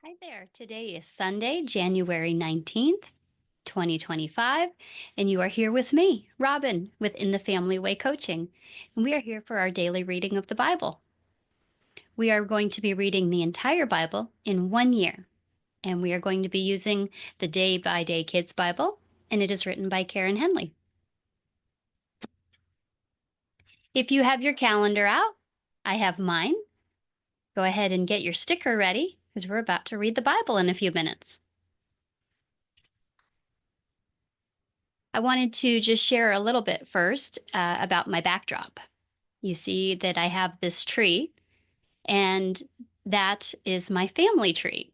Hi there. Today is Sunday, January 19th, 2025, and you are here with me, Robin, with In the Family Way Coaching. And we are here for our daily reading of the Bible. We are going to be reading the entire Bible in 1 year, and we are going to be using the Day by Day Kids Bible, and it is written by Karen Henley. If you have your calendar out, I have mine. Go ahead and get your sticker ready because we're about to read the Bible in a few minutes. I wanted to just share a little bit first about my backdrop. You see that I have this tree, and that is my family tree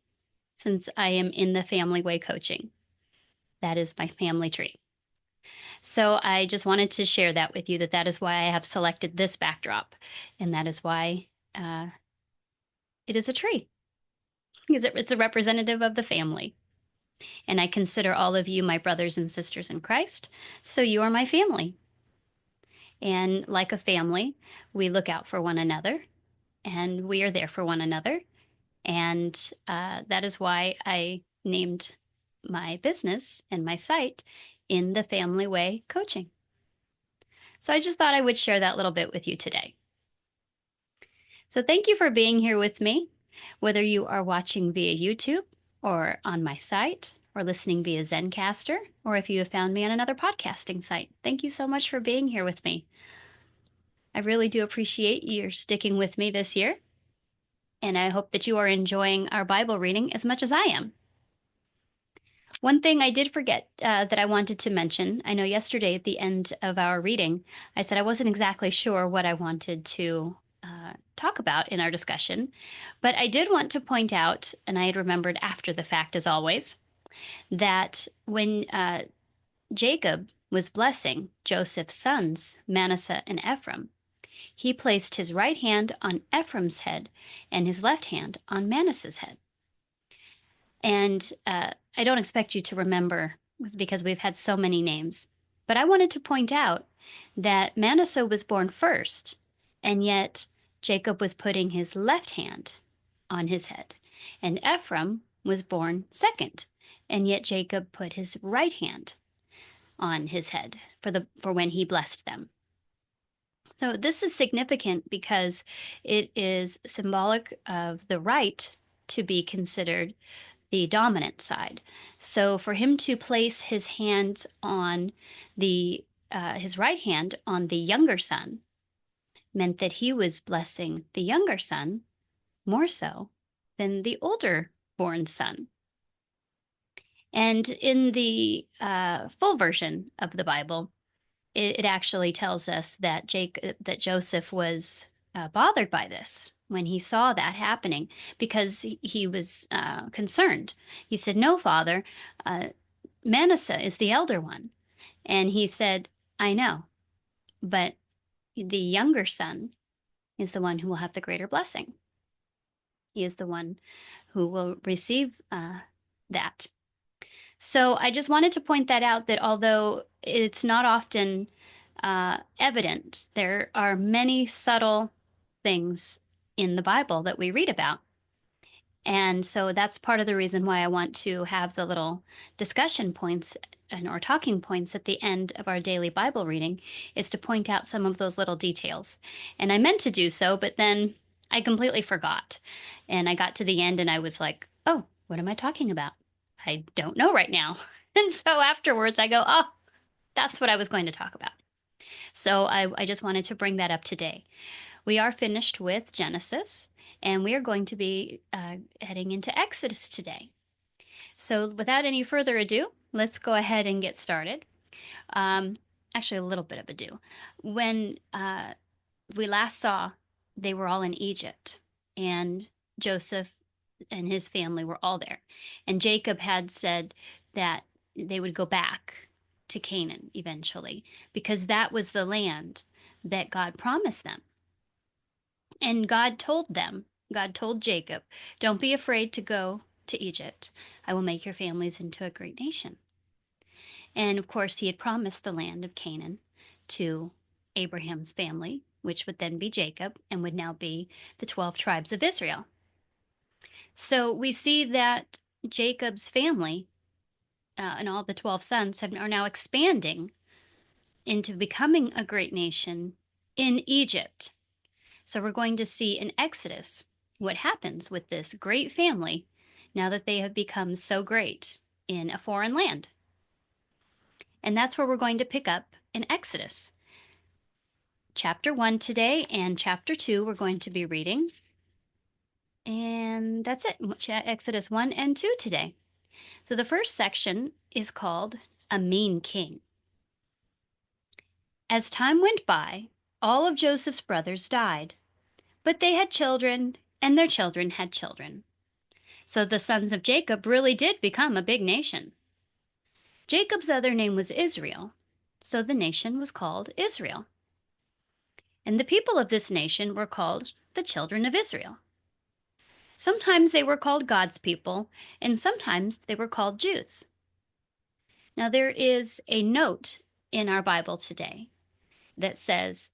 since I am in the Family Way coaching. That is my family tree. So I just wanted to share that with you that is why I have selected this backdrop, and that is why it is a tree, because it's a representative of the family. And I consider all of you my brothers and sisters in Christ, so you are my family. And like a family, we look out for one another and we are there for one another. And that is why I named my business and my site In the Family Way Coaching. So I just thought I would share that little bit with you today. So thank you for being here with me, whether you are watching via YouTube or on my site or listening via Zencastr, or if you have found me on another podcasting site. Thank you so much for being here with me. I really do appreciate your sticking with me this year, and I hope that you are enjoying our Bible reading as much as I am. One thing I did forget that I wanted to mention, I know yesterday at the end of our reading, I said I wasn't exactly sure what I wanted to talk about in our discussion, but I did want to point out, and I had remembered after the fact as always, that when Jacob was blessing Joseph's sons, Manasseh and Ephraim, he placed his right hand on Ephraim's head and his left hand on Manasseh's head. And I don't expect you to remember because we've had so many names, but I wanted to point out that Manasseh was born first, and yet Jacob was putting his left hand on his head, and Ephraim was born second, and yet Jacob put his right hand on his head for when he blessed them. So this is significant because it is symbolic of the right to be considered the dominant side. So for him to place his hand on his right hand on the younger son meant that he was blessing the younger son more so than the older born son. And in the full version of the Bible, it actually tells us that Joseph was bothered by this when he saw that happening because he was concerned. He said, "No, father, Manasseh is the elder one." And he said, "I know, but the younger son is the one who will have the greater blessing. He is the one who will receive that." So I just wanted to point that out that although it's not often evident, there are many subtle things in the Bible that we read about. And so that's part of the reason why I want to have the little discussion points or talking points at the end of our daily Bible reading is to point out some of those little details. And I meant to do so, but then I completely forgot. And I got to the end and I was like, oh, what am I talking about? I don't know right now. And so afterwards I go, oh, that's what I was going to talk about. So I just wanted to bring that up today. We are finished with Genesis, and we are going to be heading into Exodus today. So without any further ado, let's go ahead and get started. Actually, a little bit of ado. When we last saw, they were all in Egypt, and Joseph and his family were all there. And Jacob had said that they would go back to Canaan eventually because that was the land that God promised them. And God told Jacob, don't be afraid to go to Egypt. I will make your families into a great nation. And of course, he had promised the land of Canaan to Abraham's family, which would then be Jacob and would now be the 12 tribes of Israel. So we see that Jacob's family and all the 12 sons are now expanding into becoming a great nation in Egypt. So we're going to see in Exodus what happens with this great family now that they have become so great in a foreign land. And that's where we're going to pick up in Exodus. Chapter 1 today and chapter 2 we're going to be reading. And that's it, Exodus 1 and 2 today. So the first section is called A Mean King. As time went by, all of Joseph's brothers died, but they had children, and their children had children. So the sons of Jacob really did become a big nation. Jacob's other name was Israel, so the nation was called Israel. And the people of this nation were called the children of Israel. Sometimes they were called God's people, and sometimes they were called Jews. Now, there is a note in our Bible today that says,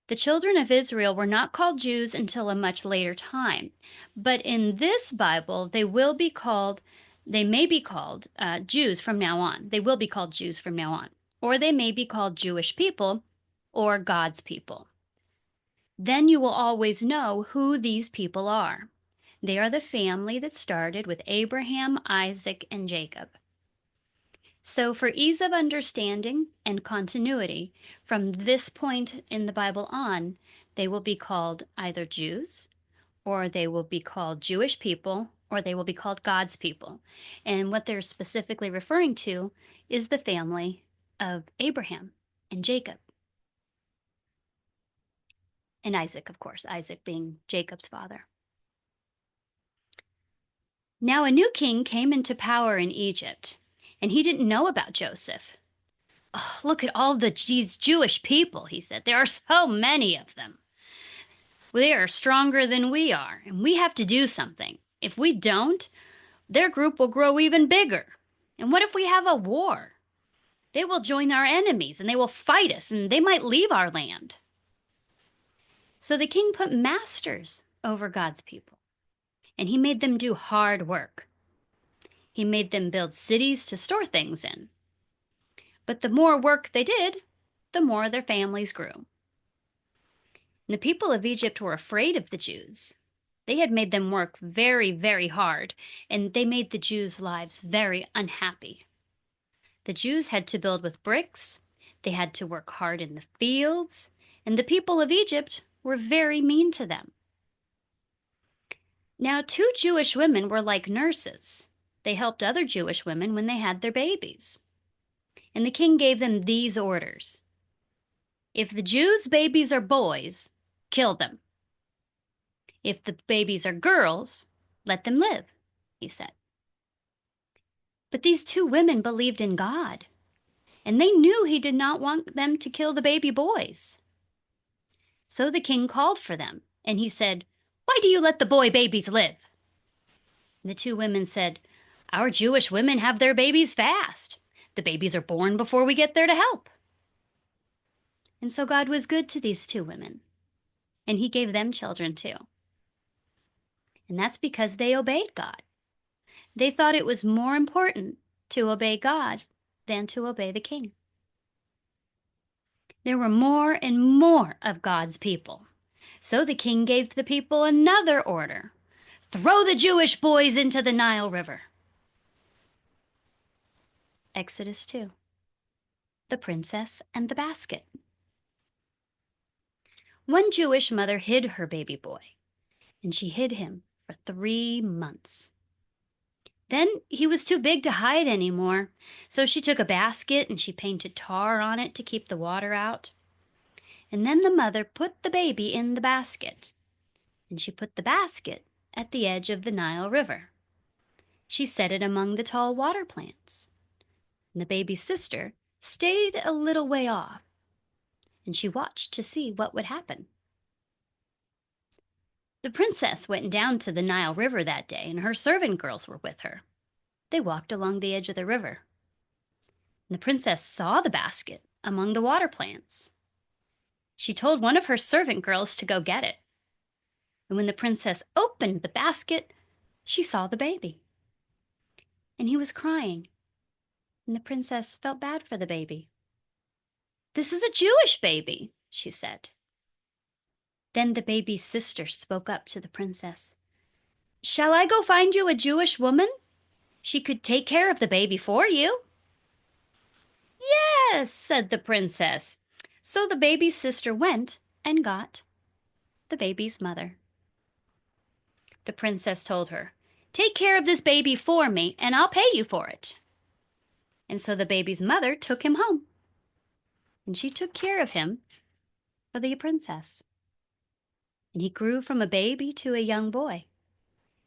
the children of Israel were not called Jews until a much later time. But in this Bible, they may be called Jews from now on. They will be called Jews from now on. Or they may be called Jewish people or God's people. Then you will always know who these people are. They are the family that started with Abraham, Isaac, and Jacob. So for ease of understanding and continuity, from this point in the Bible on, they will be called either Jews, or they will be called Jewish people, or they will be called God's people. And what they're specifically referring to is the family of Abraham and Jacob. And Isaac, of course, Isaac being Jacob's father. Now a new king came into power in Egypt, and he didn't know about Joseph. Oh, look at all these Jewish people, he said. There are so many of them. They are stronger than we are, and we have to do something. If we don't, their group will grow even bigger. And what if we have a war? They will join our enemies, and they will fight us, and they might leave our land. So the king put masters over God's people, and he made them do hard work. He made them build cities to store things in. But the more work they did, the more their families grew. And the people of Egypt were afraid of the Jews. They had made them work very, very hard, and they made the Jews' lives very unhappy. The Jews had to build with bricks, they had to work hard in the fields, and the people of Egypt were very mean to them. Now, two Jewish women were like nurses. They helped other Jewish women when they had their babies. And the king gave them these orders. If the Jews' babies are boys, kill them. If the babies are girls, let them live, he said. But these two women believed in God, and they knew he did not want them to kill the baby boys. So the king called for them, and he said, "Why do you let the boy babies live?" And the two women said, "Our Jewish women have their babies fast. The babies are born before we get there to help." And so God was good to these two women, and he gave them children too. And that's because they obeyed God. They thought it was more important to obey God than to obey the king. There were more and more of God's people. So the king gave the people another order. Throw the Jewish boys into the Nile River. Exodus 2. The Princess and the Basket. One Jewish mother hid her baby boy, and she hid him for 3 months. Then he was too big to hide anymore, so she took a basket and she painted tar on it to keep the water out. And then the mother put the baby in the basket, and she put the basket at the edge of the Nile River. She set it among the tall water plants. And the baby's sister stayed a little way off, and she watched to see what would happen. The princess went down to the Nile River that day, and her servant girls were with her. They walked along the edge of the river. And the princess saw the basket among the water plants. She told one of her servant girls to go get it. And when the princess opened the basket, she saw the baby, and he was crying, and the princess felt bad for the baby. "This is a Jewish baby," she said. Then the baby's sister spoke up to the princess. "Shall I go find you a Jewish woman? She could take care of the baby for you." "Yes," said the princess. So the baby's sister went and got the baby's mother. The princess told her, "Take care of this baby for me, and I'll pay you for it." And so the baby's mother took him home, and she took care of him for the princess. And he grew from a baby to a young boy.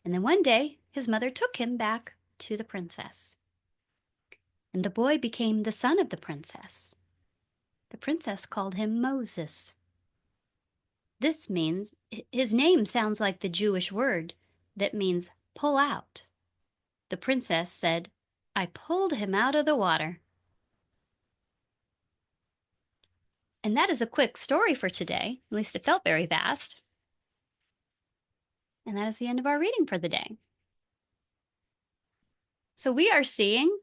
And then one day, his mother took him back to the princess. And the boy became the son of the princess. The princess called him Moses. This means, his name sounds like the Jewish word that means pull out. The princess said, "I pulled him out of the water." And that is a quick story for today. At least it felt very vast. And that is the end of our reading for the day. So we are seeing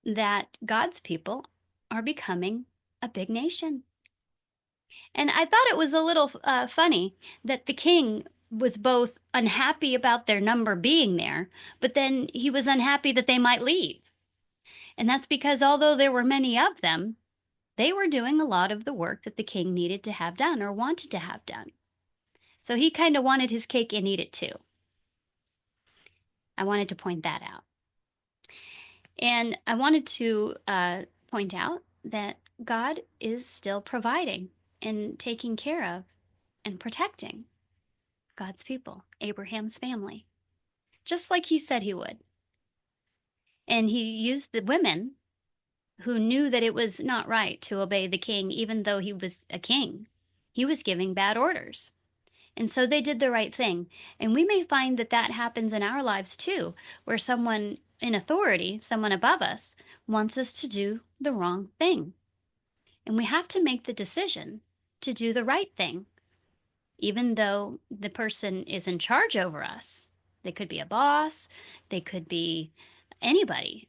that God's people are becoming a big nation. And I thought it was a little funny that the king was both unhappy about their number being there, but then he was unhappy that they might leave. And that's because although there were many of them, they were doing a lot of the work that the king needed to have done or wanted to have done. So he kind of wanted his cake and eat it too. I wanted to point that out. And I wanted to point out that God is still providing and taking care of and protecting God's people, Abraham's family, just like he said he would. And he used the women who knew that it was not right to obey the king, even though he was a king. He was giving bad orders. And so they did the right thing. And we may find that that happens in our lives too, where someone in authority, someone above us, wants us to do the wrong thing. And we have to make the decision to do the right thing, even though the person is in charge over us. They could be a boss, they could be anybody.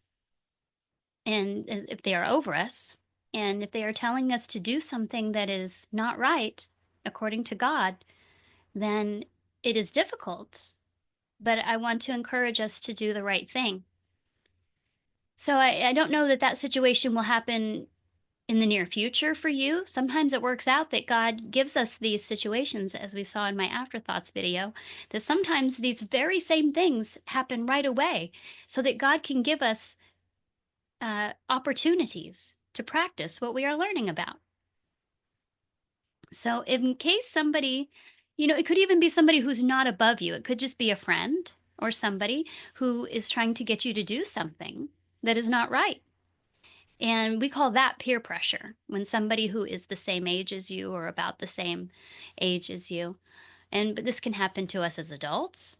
And if they are over us, and if they are telling us to do something that is not right according to God, then it is difficult. But I want to encourage us to do the right thing. So I don't know that that situation will happen in the near future for you. Sometimes it works out that God gives us these situations, as we saw in my afterthoughts video, that sometimes these very same things happen right away so that God can give us opportunities to practice what we are learning about. So in case somebody, it could even be somebody who's not above you. It could just be a friend or somebody who is trying to get you to do something that is not right. And we call that peer pressure, when somebody who is the same age as you or about the same age as you. But this can happen to us as adults,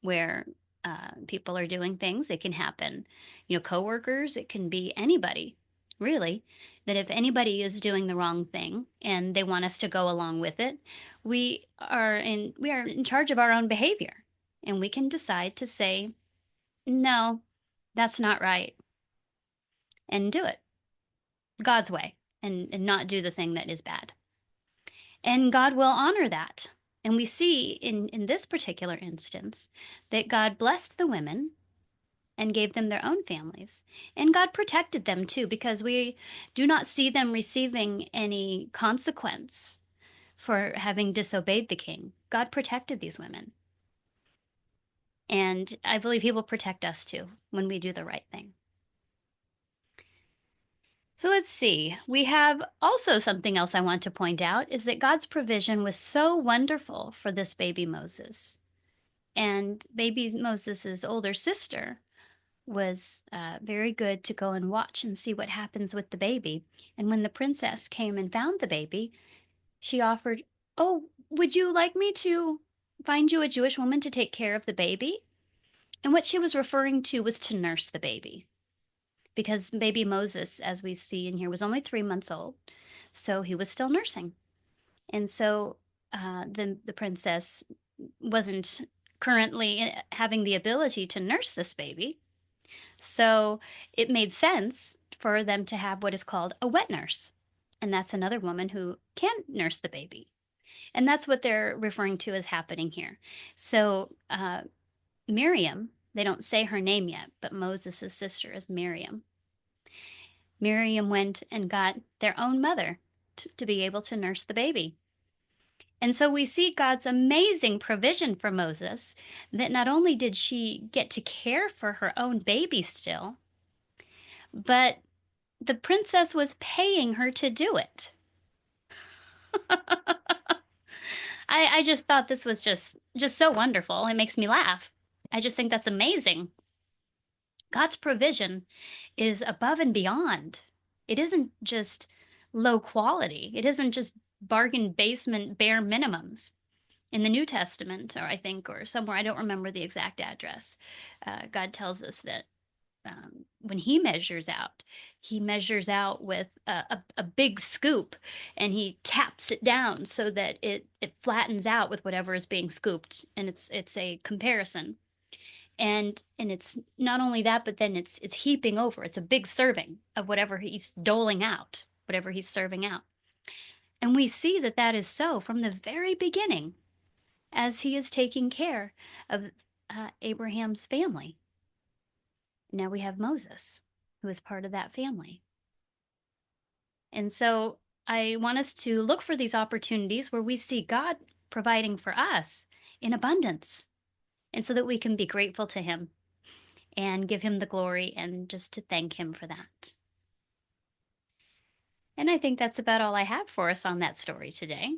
where people are doing things. It can happen, coworkers. It can be anybody, really. That if anybody is doing the wrong thing and they want us to go along with it, we are in charge of our own behavior, and we can decide to say, "No, that's not right," and do it God's way, and not do the thing that is bad. And God will honor that. And we see in this particular instance that God blessed the women and gave them their own families. And God protected them too, because we do not see them receiving any consequence for having disobeyed the king. God protected these women. And I believe he will protect us too when we do the right thing. So let's see. We have also something else I want to point out is that God's provision was so wonderful for this baby Moses. And baby Moses's older sister was very good to go and watch and see what happens with the baby. And when the princess came and found the baby, she offered, "Oh, would you like me to find you a Jewish woman to take care of the baby?" And what she was referring to was to nurse the baby. Because baby Moses, as we see in here, was only 3 months old. So he was still nursing. And so the princess wasn't currently having the ability to nurse this baby. So it made sense for them to have what is called a wet nurse. And that's another woman who can nurse the baby. And that's what they're referring to as happening here. So Miriam, they don't say her name yet, but Moses' sister is Miriam. Miriam went and got their own mother to be able to nurse the baby. And so we see God's amazing provision for Moses, that not only did she get to care for her own baby still, but the princess was paying her to do it. I just thought this was just so wonderful. It makes me laugh. I just think that's amazing. God's provision is above and beyond. It isn't just low quality. It isn't just bargain basement bare minimums. In the New Testament, or I think, or somewhere, I don't remember the exact address, God tells us that when he measures out with a big scoop, and he taps it down so that it flattens out with whatever is being scooped, and it's a comparison. And it's not only that, but then it's heaping over. It's a big serving of whatever he's doling out, whatever he's serving out. And we see that that is so from the very beginning, as he is taking care of Abraham's family. Now we have Moses, who is part of that family. And so I want us to look for these opportunities where we see God providing for us in abundance, and so that we can be grateful to him and give him the glory and just to thank him for that. And I think that's about all I have for us on that story today.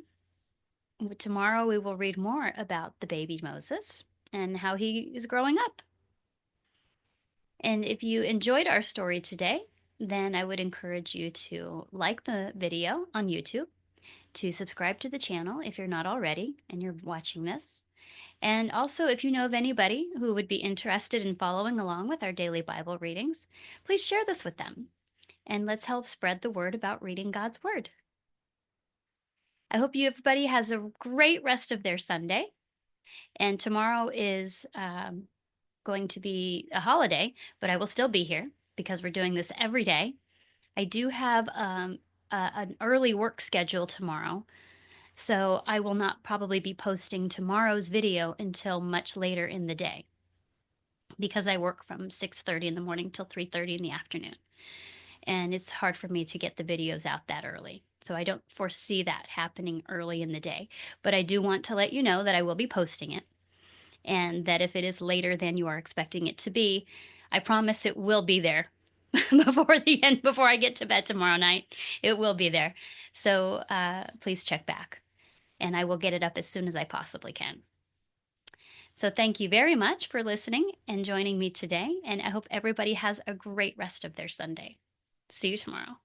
Tomorrow we will read more about the baby Moses and how he is growing up. And if you enjoyed our story today, then I would encourage you to like the video on YouTube, to subscribe to the channel if you're not already and you're watching this. And also, if you know of anybody who would be interested in following along with our daily Bible readings, please share this with them. And let's help spread the word about reading God's Word. I hope everybody has a great rest of their Sunday. And tomorrow is going to be a holiday, but I will still be here because we're doing this every day. I do have an early work schedule tomorrow, so I will not probably be posting tomorrow's video until much later in the day, because I work from 6:30 in the morning till 3:30 in the afternoon. And it's hard for me to get the videos out that early. So I don't foresee that happening early in the day. But I do want to let you know that I will be posting it, and that if it is later than you are expecting it to be, I promise it will be there before the end, before I get to bed tomorrow night. It will be there. So please check back, and I will get it up as soon as I possibly can. So thank you very much for listening and joining me today, and I hope everybody has a great rest of their Sunday. See you tomorrow.